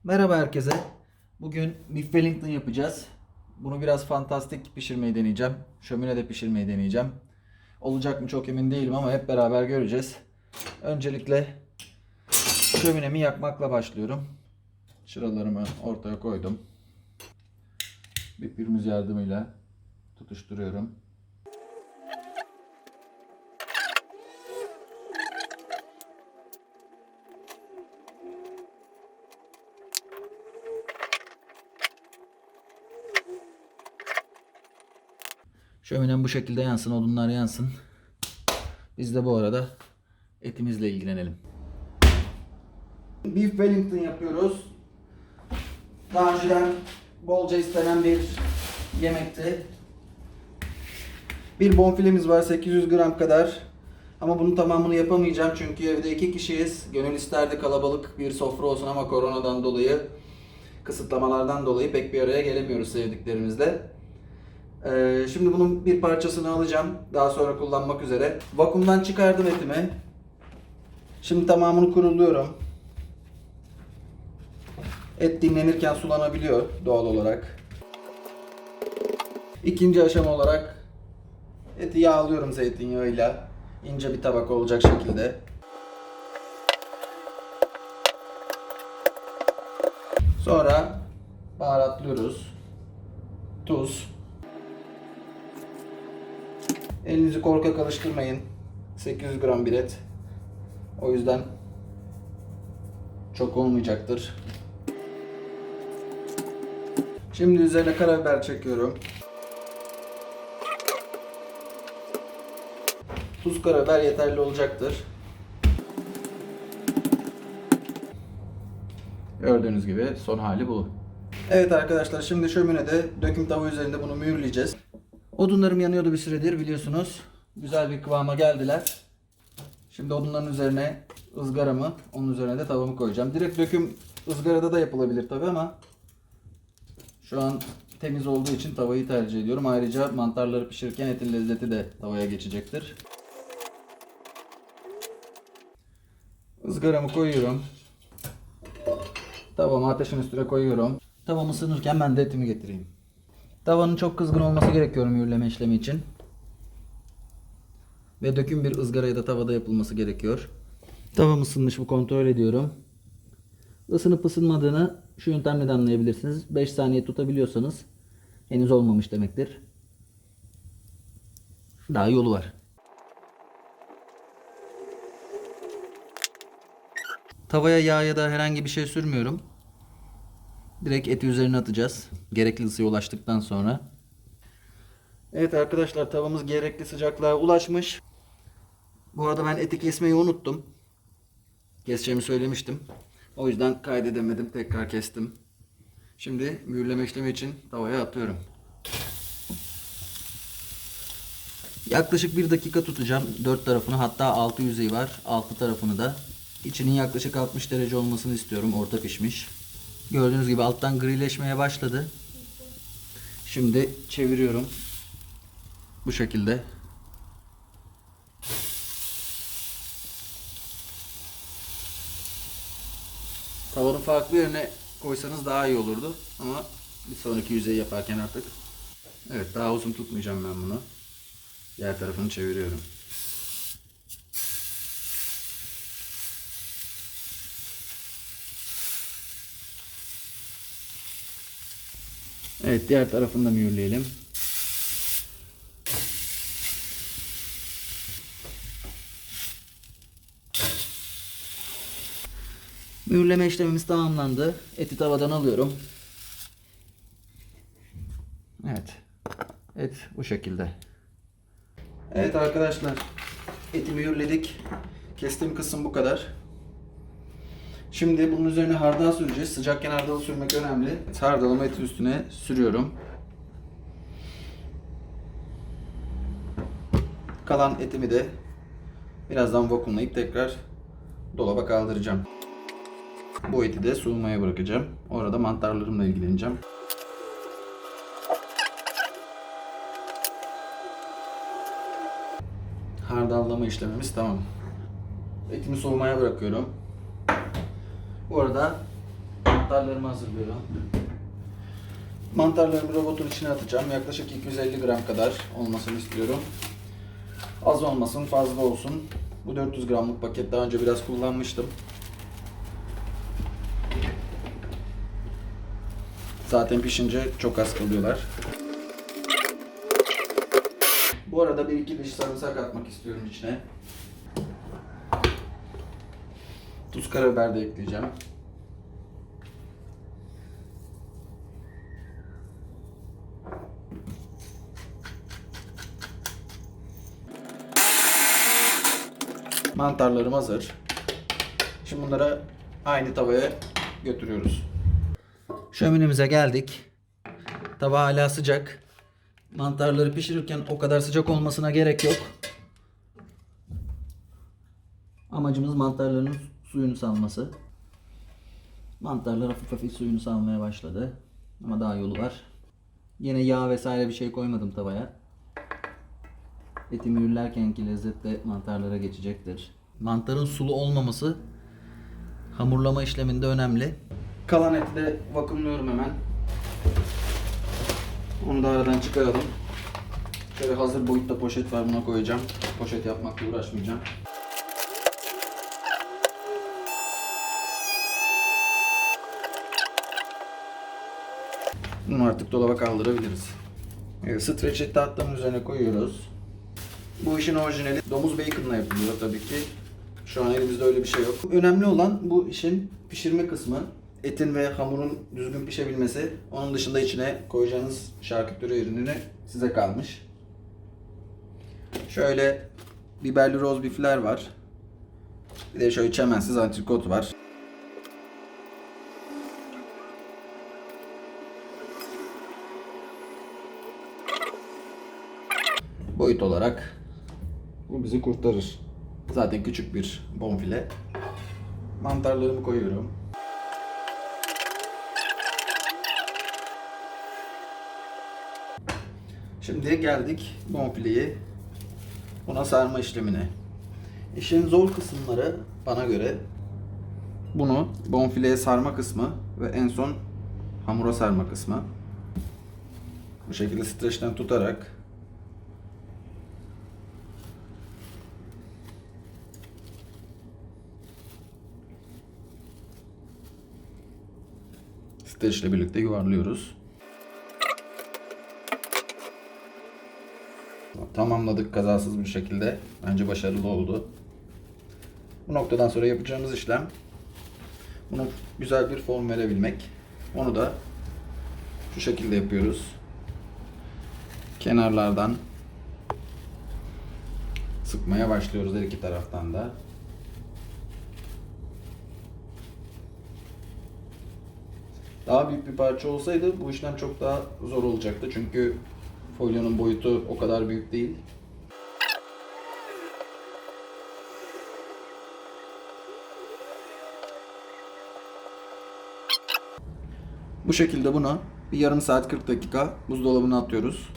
Merhaba herkese. Bugün Beef Wellington yapacağız. Bunu biraz fantastik pişirmeyi deneyeceğim. Şöminede pişirmeyi deneyeceğim. Olacak mı çok emin değilim ama hep beraber göreceğiz. Öncelikle şöminemi yakmakla başlıyorum. Çıralarımı ortaya koydum. Bir pürmüz yardımıyla tutuşturuyorum. Şöminem bu şekilde yansın, odunlar yansın. Biz de bu arada etimizle ilgilenelim. Beef Wellington yapıyoruz. Daha önceden bolca istenen bir yemekti. Bir bonfilemiz var 800 gram kadar. Ama bunun tamamını yapamayacağım çünkü evde 2 kişiyiz. Gönül isterdi kalabalık bir sofra olsun ama koronadan dolayı, kısıtlamalardan dolayı pek bir araya gelemiyoruz sevdiklerimizle. Şimdi bunun bir parçasını alacağım. Daha sonra kullanmak üzere. Vakumdan çıkardım etimi. Şimdi tamamını kuruluyorum. Et dinlenirken sulanabiliyor doğal olarak. İkinci aşama olarak eti yağlıyorum zeytinyağıyla. İnce bir tabaka olacak şekilde. Sonra baharatlıyoruz. Tuz. Elinizi korkak alıştırmayın. 800 gram bir et. O yüzden çok olmayacaktır. Şimdi üzerine karabiber çekiyorum. Tuz, karabiber yeterli olacaktır. Gördüğünüz gibi son hali bu. Evet arkadaşlar, şimdi şöminede döküm tava üzerinde bunu mühürleyeceğiz. Odunlarım yanıyordu bir süredir biliyorsunuz. Güzel bir kıvama geldiler. Şimdi odunların üzerine ızgaramı, onun üzerine de tavamı koyacağım. Direkt döküm ızgarada da yapılabilir tabi ama şu an temiz olduğu için tavayı tercih ediyorum. Ayrıca mantarları pişirirken etin lezzeti de tavaya geçecektir. Izgaramı koyuyorum. Tavamı ateşin üstüne koyuyorum. Tavam ısınırken ben de etimi getireyim. Tavanın çok kızgın olması gerekiyor mühürleme işlemi için. Ve döküm bir ızgara ya da tavada yapılması gerekiyor. Tavam ısınmış mı kontrol ediyorum. Isınıp ısınmadığını şu yöntemle de anlayabilirsiniz. 5 saniye tutabiliyorsanız henüz olmamış demektir. Daha yolu var. Tavaya yağ ya da herhangi bir şey sürmüyorum. Direkt eti üzerine atacağız. Gerekli ısıya ulaştıktan sonra. Evet arkadaşlar, tavamız gerekli sıcaklığa ulaşmış. Bu arada ben eti kesmeyi unuttum. Keseceğimi söylemiştim. O yüzden kaydedemedim. Tekrar kestim. Şimdi mühürleme işlemi için tavaya atıyorum. Yaklaşık 1 dakika tutacağım. 4 tarafını, hatta altı yüzeyi var. Altı tarafını da. İçinin yaklaşık 60 derece olmasını istiyorum. Orta pişmiş. Gördüğünüz gibi alttan grileşmeye başladı. Şimdi çeviriyorum. Bu şekilde. Tavanın farklı yerine koysanız daha iyi olurdu. Ama bir sonraki yüzeyi yaparken artık. Evet, daha uzun tutmayacağım ben bunu. Diğer tarafını çeviriyorum. Evet, diğer tarafını da mühürleyelim. Mühürleme işlemimiz tamamlandı. Eti tavadan alıyorum. Evet. Et bu şekilde. Evet arkadaşlar, eti mühürledik. Kestiğim kısım bu kadar. Şimdi bunun üzerine hardal süreceğiz. Sıcakken hardalı sürmek önemli. Hardalımı etin üstüne sürüyorum. Kalan etimi de birazdan vakumlayıp tekrar dolaba kaldıracağım. Bu eti de soğumaya bırakacağım. Orada mantarlarımla ilgileneceğim. Hardallama işlemimiz tamam. Etimi soğumaya bırakıyorum. Bu arada mantarlarımı hazırlıyorum. Mantarlarımı robotun içine atacağım. Yaklaşık 250 gram kadar olmasını istiyorum. Az olmasın, fazla olsun. Bu 400 gramlık paket, daha önce biraz kullanmıştım. Zaten pişince çok az kalıyorlar. Bu arada 1-2 diş sarımsak atmak istiyorum içine. Tuz, karabiber de ekleyeceğim. Mantarlarım hazır. Şimdi bunları aynı tavaya götürüyoruz. Şöminemize geldik. Tava hala sıcak. Mantarları pişirirken o kadar sıcak olmasına gerek yok. Amacımız mantarların suyunu salması. Mantarlar hafif hafif suyunu salmaya başladı. Ama daha yolu var. Yine yağ vesaire bir şey koymadım tavaya. Eti mühürlerkenki lezzet de mantarlara geçecektir. Mantarın sulu olmaması hamurlama işleminde önemli. Kalan eti de vakumluyorum hemen. Onu da aradan çıkaralım. Şöyle hazır boyutta poşet var, buna koyacağım. Poşet yapmakla uğraşmayacağım. Bunu artık dolaba kaldırabiliriz. Evet, streçi tahtamın üzerine koyuyoruz. Bu işin orijinali domuz bacon'la yapılıyor tabii ki. Şu an elimizde öyle bir şey yok. Önemli olan bu işin pişirme kısmı. Etin ve hamurun düzgün pişebilmesi. Onun dışında içine koyacağınız şarküteri ürünü size kalmış. Şöyle biberli roast beef'ler var. Bir de şöyle çemensiz antrikot var. Boyut olarak bu bizi kurtarır. Zaten küçük bir bonfile. Mantarlarımı koyuyorum. Şimdi geldik bonfileyi buna sarma işlemine. İşin zor kısımları bana göre bunu bonfileye sarma kısmı ve en son hamura sarma kısmı. Bu şekilde streçten tutarak streçle birlikte yuvarlıyoruz. Tamamladık kazasız bir şekilde. Bence başarılı oldu. Bu noktadan sonra yapacağımız işlem buna güzel bir form verebilmek. Onu da şu şekilde yapıyoruz. Kenarlardan sıkmaya başlıyoruz her iki taraftan da. Daha büyük bir parça olsaydı bu işlem çok daha zor olacaktı. Çünkü folyonun boyutu o kadar büyük değil. Bu şekilde bunu bir yarım saat 40 dakika buzdolabına atıyoruz.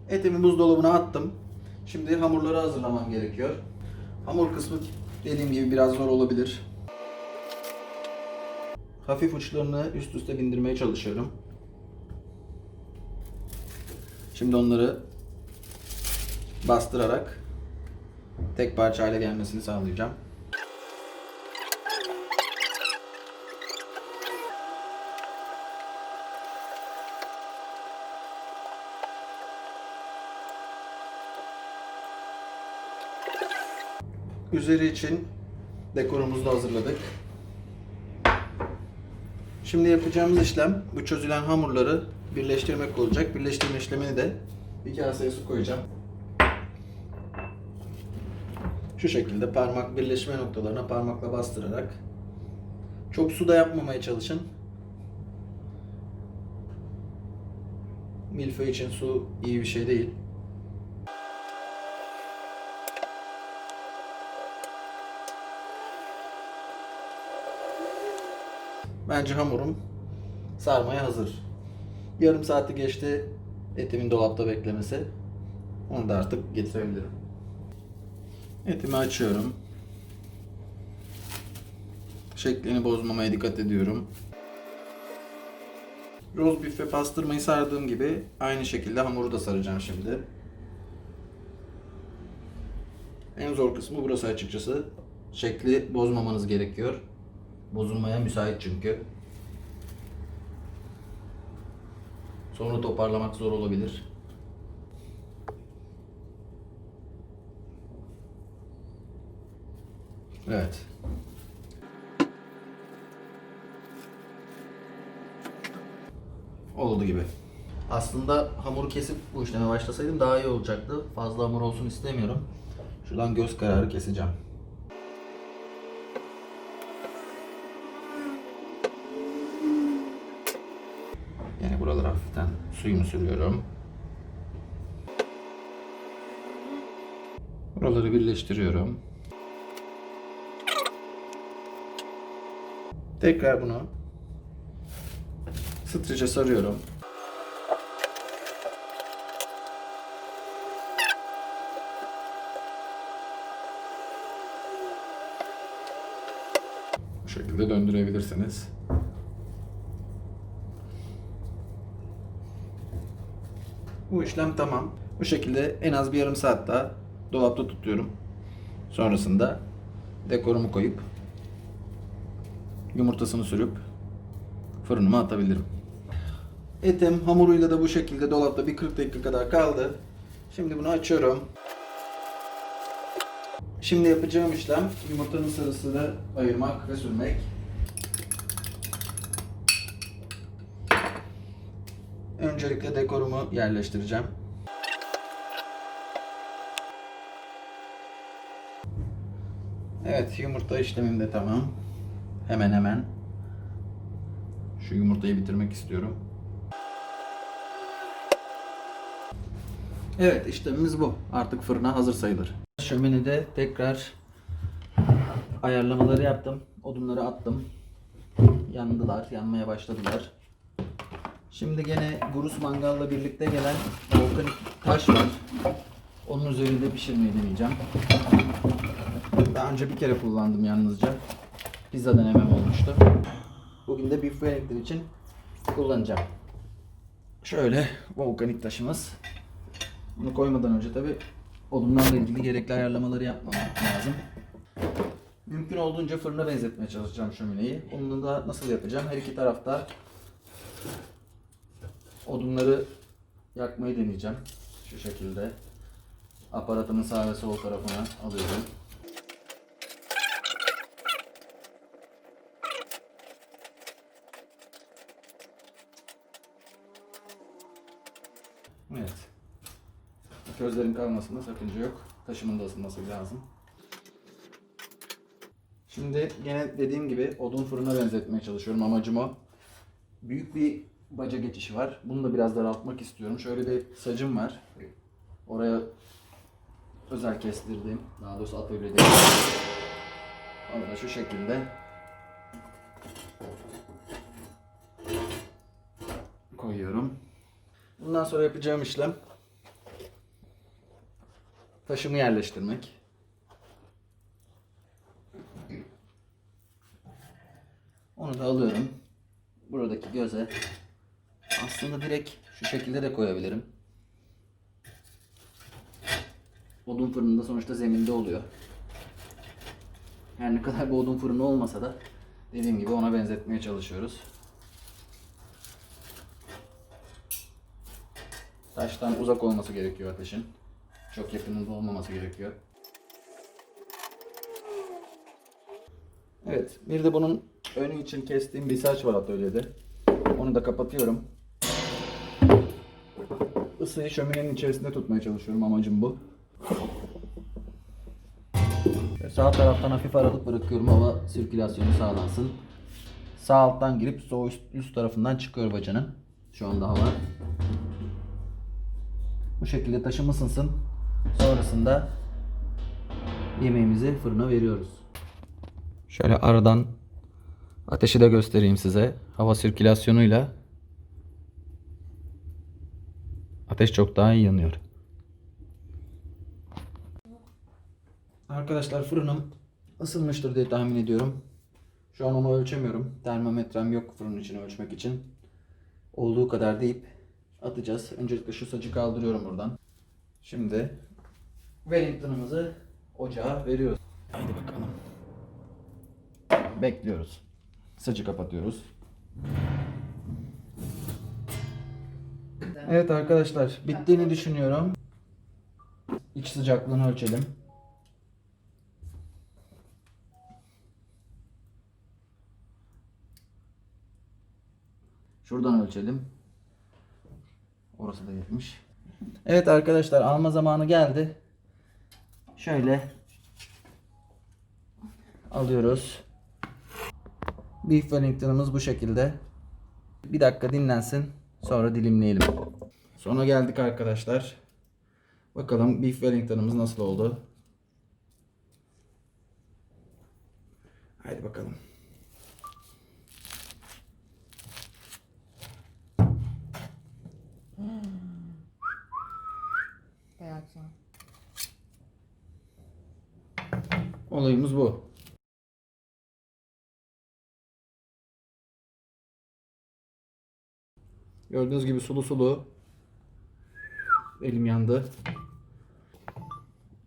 Etimi buzdolabına attım. Şimdi hamurları hazırlamam gerekiyor. Hamur kısmı dediğim gibi biraz zor olabilir. Hafif uçlarını üst üste bindirmeye çalışıyorum. Şimdi onları bastırarak tek parça hale gelmesini sağlayacağım. Üzeri için dekorumuzu da hazırladık. Şimdi yapacağımız işlem bu çözülen hamurları birleştirmek olacak. Birleştirme işlemini de bir kaseye su koyacağım. Şu şekilde parmak birleşme noktalarına parmakla bastırarak, çok su da yapmamaya çalışın. Milföy için su iyi bir şey değil. Bence hamurum sarmaya hazır. Yarım saati geçti etimin dolapta beklemesi. Onu da artık getirebilirim. Etimi açıyorum. Şeklini bozmamaya dikkat ediyorum. Roast beef ve pastırmayı sardığım gibi aynı şekilde hamuru da saracağım şimdi. En zor kısmı burası açıkçası. Şekli bozmamanız gerekiyor. Bozulmaya müsait çünkü. Sonra toparlamak zor olabilir. Evet. Oldu gibi. Aslında hamuru kesip bu işleme başlasaydım daha iyi olacaktı. Fazla hamur olsun istemiyorum. Şuradan göz kararı keseceğim. Yani buralara hafiften suyumu sürüyorum. Buraları birleştiriyorum. Tekrar bunu sıkıca sarıyorum. Bu şekilde döndürebilirsiniz. Bu işlem tamam. Bu şekilde en az bir yarım saat daha dolapta tutuyorum. Sonrasında dekorumu koyup yumurtasını sürüp fırınıma atabilirim. Etim hamuruyla da bu şekilde dolapta bir 40 dakika kadar kaldı. Şimdi bunu açıyorum. Şimdi yapacağım işlem yumurtanın sarısını ayırmak ve sürmek. Öncelikle dekorumu yerleştireceğim. Evet, yumurta işlemim de tamam. Hemen hemen. Şu yumurtayı bitirmek istiyorum. Evet, işlemimiz bu. Artık fırına hazır sayılır. Şöminede tekrar ayarlamaları yaptım. Odunları attım. Yandılar, yanmaya başladılar. Şimdi gene Gurus mangalla birlikte gelen volkanik taş var. Onun üzerinde pişirmeyi deneyeceğim. Daha önce bir kere kullandım yalnızca. Pizza denemem olmuştu. Bugün de Beef Wellington için kullanacağım. Şöyle volkanik taşımız. Bunu koymadan önce tabi odunlarla ilgili gerekli ayarlamaları yapmam lazım. Mümkün olduğunca fırına benzetmeye çalışacağım şömineyi. Onu da nasıl yapacağım? Her iki tarafta odunları yakmayı deneyeceğim. Şu şekilde. Aparatımın sağ ve sol tarafına alıyorum. Evet. Közlerin kalmasında sakınca yok. Taşımın da ısınması lazım. Şimdi gene dediğim gibi odun fırına benzetmeye çalışıyorum. Amacım o. Büyük bir baca geçişi var. Bunu da biraz daraltmak istiyorum. Şöyle bir sacım var. Oraya özel kestirdim. Daha doğrusu atölyede. Onu da şu şekilde koyuyorum. Bundan sonra yapacağım işlem taşımı yerleştirmek. Onu da alıyorum. Buradaki göze aslında direkt şu şekilde de koyabilirim. Odun fırınında sonuçta zeminde oluyor. Her ne kadar bu odun fırını olmasa da dediğim gibi ona benzetmeye çalışıyoruz. Taştan uzak olması gerekiyor ateşin. Çok yakınında olmaması gerekiyor. Evet, bir de bunun önü için kestiğim bir saç var atölyede. Onu da kapatıyorum. Isıyı şöminenin içerisinde tutmaya çalışıyorum. Amacım bu. Sağ taraftan hafif aralık bırakıyorum, hava sirkülasyonu sağlansın. Sağ alttan girip sol üst tarafından çıkıyor bacanın. Şu anda hava. Bu şekilde taşım ısınsın. Sonrasında yemeğimizi fırına veriyoruz. Şöyle aradan ateşi de göstereyim size. Hava sirkülasyonuyla ateş çok daha iyi yanıyor. Arkadaşlar fırınım ısınmıştır diye tahmin ediyorum. Şu an onu ölçemiyorum. Termometrem yok fırının içini ölçmek için. olduğu kadar deyip atacağız. Öncelikle şu sacı kaldırıyorum buradan. Şimdi Wellington'ımızı ocağa veriyoruz. Haydi bakalım. Bekliyoruz. Sacı kapatıyoruz. Evet arkadaşlar, bittiğini düşünüyorum. İç sıcaklığını ölçelim. Şuradan ölçelim. Orası da yetmiş. Evet arkadaşlar, alma zamanı geldi. Şöyle alıyoruz. Beef Wellington'ımız bu şekilde. Bir dakika dinlensin. Sonra dilimleyelim. Sona geldik arkadaşlar. Bakalım Beef Wellington'ımız nasıl oldu? Haydi bakalım. Olayımız bu. Gördüğünüz gibi sulu sulu. Elim yandı.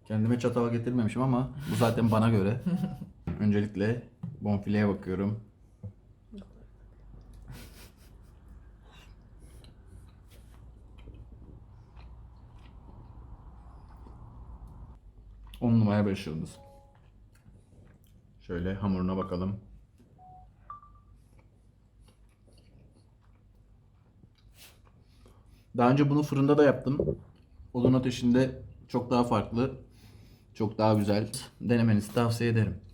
Kendime çatal getirmemişim ama bu zaten bana göre. Öncelikle bonfileye bakıyorum. On numara 5 yıldız. Şöyle hamuruna bakalım. Daha önce bunu fırında da yaptım. Odun ateşinde çok daha farklı, çok daha güzel. Denemenizi tavsiye ederim.